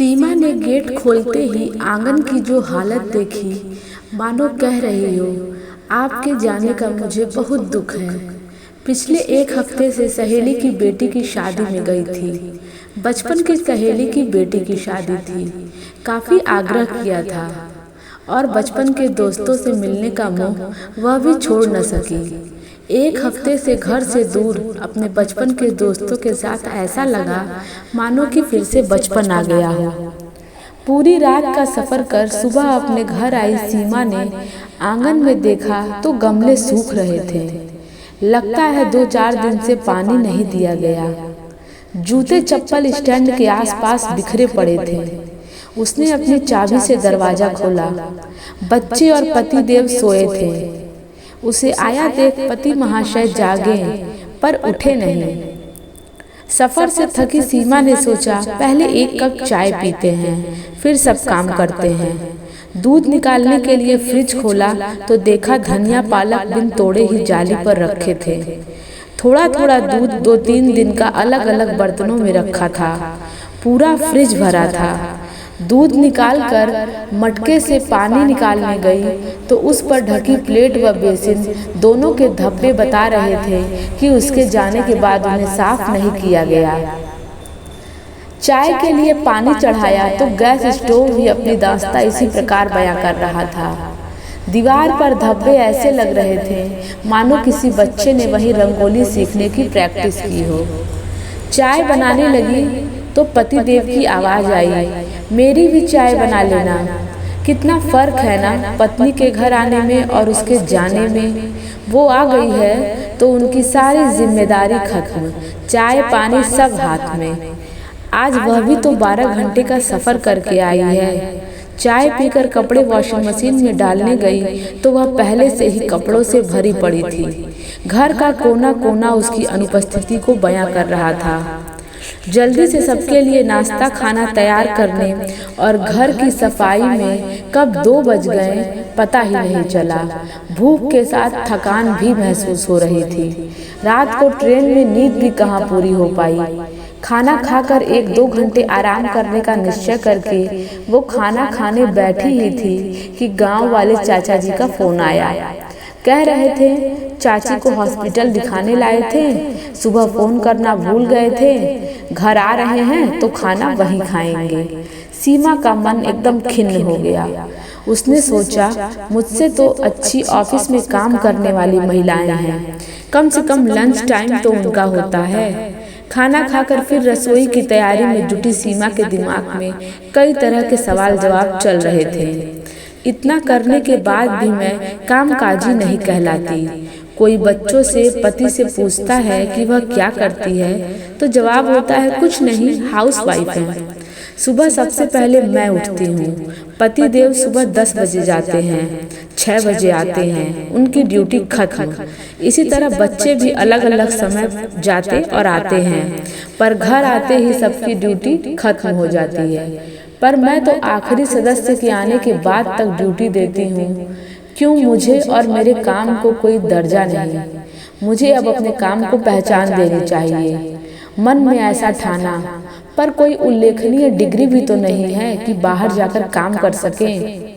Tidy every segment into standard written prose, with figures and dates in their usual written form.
सीमा ने गेट खोलते ही आंगन की जो हालत देखी, मानो कह रही हो, आपके जाने का मुझे बहुत दुख है। पिछले एक हफ्ते से सहेली की बेटी की शादी में गई थी। बचपन की सहेली की बेटी की शादी थी। काफ़ी आग्रह किया था और बचपन के दोस्तों से मिलने का मोह वह भी छोड़ न सकी। एक हफ्ते से घर से दूर अपने बचपन के दोस्तों के साथ ऐसा लगा मानो कि फिर से बचपन आ गया हो। पूरी रात का सफ़र कर सुबह अपने घर आई सीमा ने आंगन में देखा तो गमले सूख रहे थे। लगता है 2-4 दिन से पानी नहीं दिया गया। जूते चप्पल स्टैंड के आसपास बिखरे पड़े थे। उसने अपनी चाबी से दरवाज़ा खोला। बच्चे और पति देव सोए थे। उसे आया देख पति महाशय जागे पर उठे नहीं। सफ़र से थकी सीमा ने सोचा पहले एक कप चाय पीते हैं, फिर सब काम करते हैं। दूध निकालने के लिए फ्रिज खोला तो देखा धनिया पालक बिन तोड़े ही जाली पर रखे थे। थोड़ा थोड़ा दूध 2-3 दिन का अलग अलग बर्तनों में रखा था। पूरा फ्रिज भरा था। दूध निकालकर मटके से पानी निकालने गई तो उस पर ढकी प्लेट व बेसिन दोनों के धब्बे बता रहे थे कि उसके जाने के बाद उन्हें साफ नहीं किया गया। चाय के लिए पानी चढ़ाया तो गैस स्टोव भी अपनी दास्ता इसी प्रकार बयां कर रहा था। दीवार पर धब्बे ऐसे लग रहे थे मानो किसी बच्चे ने वहीं रंगोली सीखने की प्रैक्टिस की हो। चाय बनाने लगी तो पति देव की आवाज़ आई, मेरी भी चाय बना लेना। कितना फ़र्क है ना पत्नी के घर आने में और उसके जाने में। वो आ गई है तो उनकी सारी जिम्मेदारी खत्म, चाय पानी सब हाथ में। आज वह भी तो 12 घंटे का सफ़र करके आई है। चाय पीकर कपड़े वॉशिंग मशीन में डालने गई तो वह पहले से ही कपड़ों से भरी पड़ी थी। घर का कोना कोना उसकी अनुपस्थिति को बयां कर रहा था। जल्दी से सबके लिए नाश्ता खाना तैयार करने और घर की सफाई में कब 2 बज गए पता ही नहीं चला। भूख के साथ थकान भी महसूस हो रही थी। रात को ट्रेन में नींद भी कहाँ पूरी हो पाई। खाना खाकर 1-2 घंटे आराम करने का निश्चय करके वो खाना खाने बैठी ही थी कि गांव वाले चाचा जी का फ़ोन आया। कह रहे थे चाची को हॉस्पिटल दिखाने लाए थे, सुबह फ़ोन करना भूल गए थे, घर आ रहे हैं तो खाना वहीं खाएंगे। सीमा का मन एकदम खिन्न हो गया। उसने सोचा मुझसे तो अच्छी ऑफिस में काम करने वाली महिलाएं हैं, कम से कम लंच टाइम तो उनका होता है। खाना खाकर फिर रसोई की तैयारी में जुटी सीमा के दिमाग में कई तरह के सवाल जवाब चल रहे थे। इतना करने के बाद भी मैं कामकाजी नहीं कहलाती। कोई बच्चों से पति से पूछता है कि वह क्या करती है तो जवाब होता है कुछ नहीं, हाउसवाइफ है। सुबह सबसे पहले मैं उठती हूँ। पति देव सुबह 10 बजे जाते हैं, 6 बजे आते हैं, उनकी ड्यूटी खत्म। इसी तरह बच्चे भी अलग अलग समय जाते और आते हैं, पर घर आते ही सबकी ड्यूटी खत्म हो जाती है। पर मैं तो आखिरी सदस्य के आने के बाद तक ड्यूटी देती हूँ। क्यों मुझे और मेरे काम को कोई दर्जा नहीं? मुझे अब अपने काम को पहचान देनी चाहिए। मन में ऐसा ठाना, पर कोई उल्लेखनीय डिग्री भी तो नहीं है कि बाहर जाकर काम कर सकें।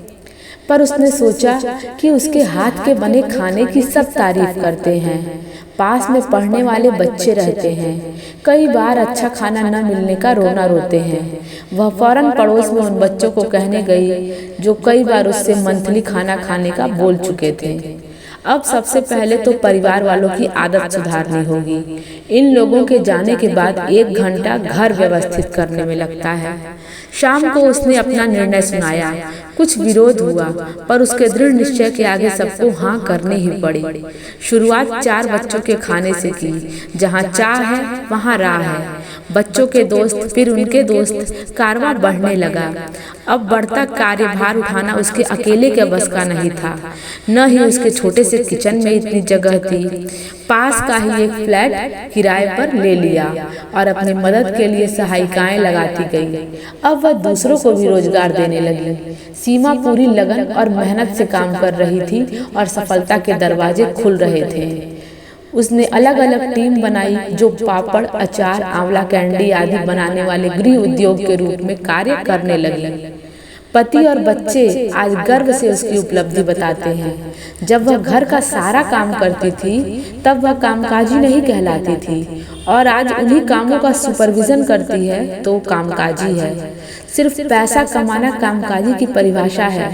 पर उसने सोचा कि उसके हाथ के बने खाने की सब तारीफ करते हैं। पास में पढ़ने वाले बच्चे रहते हैं। कई बार अच्छा खाना न मिलने का रोना रोते हैं। वह फौरन पड़ोस में उन बच्चों को कहने गई जो कई बार उससे मंथली खाना खाने का बोल चुके थे। अब सबसे पहले तो परिवार वालों की आदत सुधारनी होगी। इन लोगों के जाने के बाद 1 घंटा घर व्यवस्थित करने में लगता है। शाम को उसने अपना निर्णय सुनाया। कुछ विरोध हुआ, पर उसके दृढ़ निश्चय के आगे सबको हाँ करने ही पड़ी। शुरुआत 4 बच्चों के खाने से की। जहाँ चाह है वहाँ राह है। बच्चों के दोस्त, फिर उनके दोस्त, कारवां बढ़ने लगा। अब बढ़ता कार्यभार उठाना उसके अकेले के बस का नहीं था। न ही उसके छोटे से किचन में इतनी जगह थी। पास का ही एक फ्लैट किराए पर ले लिया और अपनी मदद के लिए सहायिकाएं लगाती गई। अब वह दूसरों को भी रोजगार देने लगी। सीमा पूरी लगन और मेहनत से काम कर रही थी और सफलता के दरवाजे खुल रहे थे। उसने अलग अलग टीम बनाई जो पापड़, अचार, आंवला कैंडी आदि बनाने वाले गृह उद्योग के रूप में कार्य करने लगी। पति और बच्चे आज गर्व से उसकी उपलब्धि बताते हैं। जब वह घर का सारा काम करती थी तब वह कामकाजी नहीं कहलाती थी, और आज उन्हीं कामों का सुपरविजन करती है तो कामकाजी है। सिर्फ पैसा कमाना कामकाजी की परिभाषा है।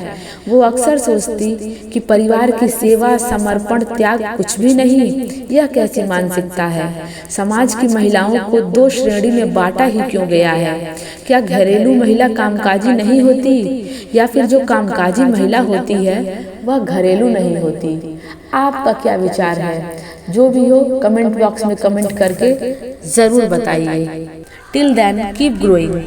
वो अक्सर सोचती कि परिवार की सेवा, समर्पण, त्याग कुछ भी नहीं। यह कैसी मानसिकता है? समाज की महिलाओं को दो श्रेणी में बांटा ही क्यों गया है? क्या घरेलू महिला कामकाजी नहीं होती, या फिर जो कामकाजी महिला होती है वह घरेलू नहीं होती? आपका क्या विचार है? जो भी हो कमेंट बॉक्स में कमेंट करके ज़रूर बताइए। Till then keep growing.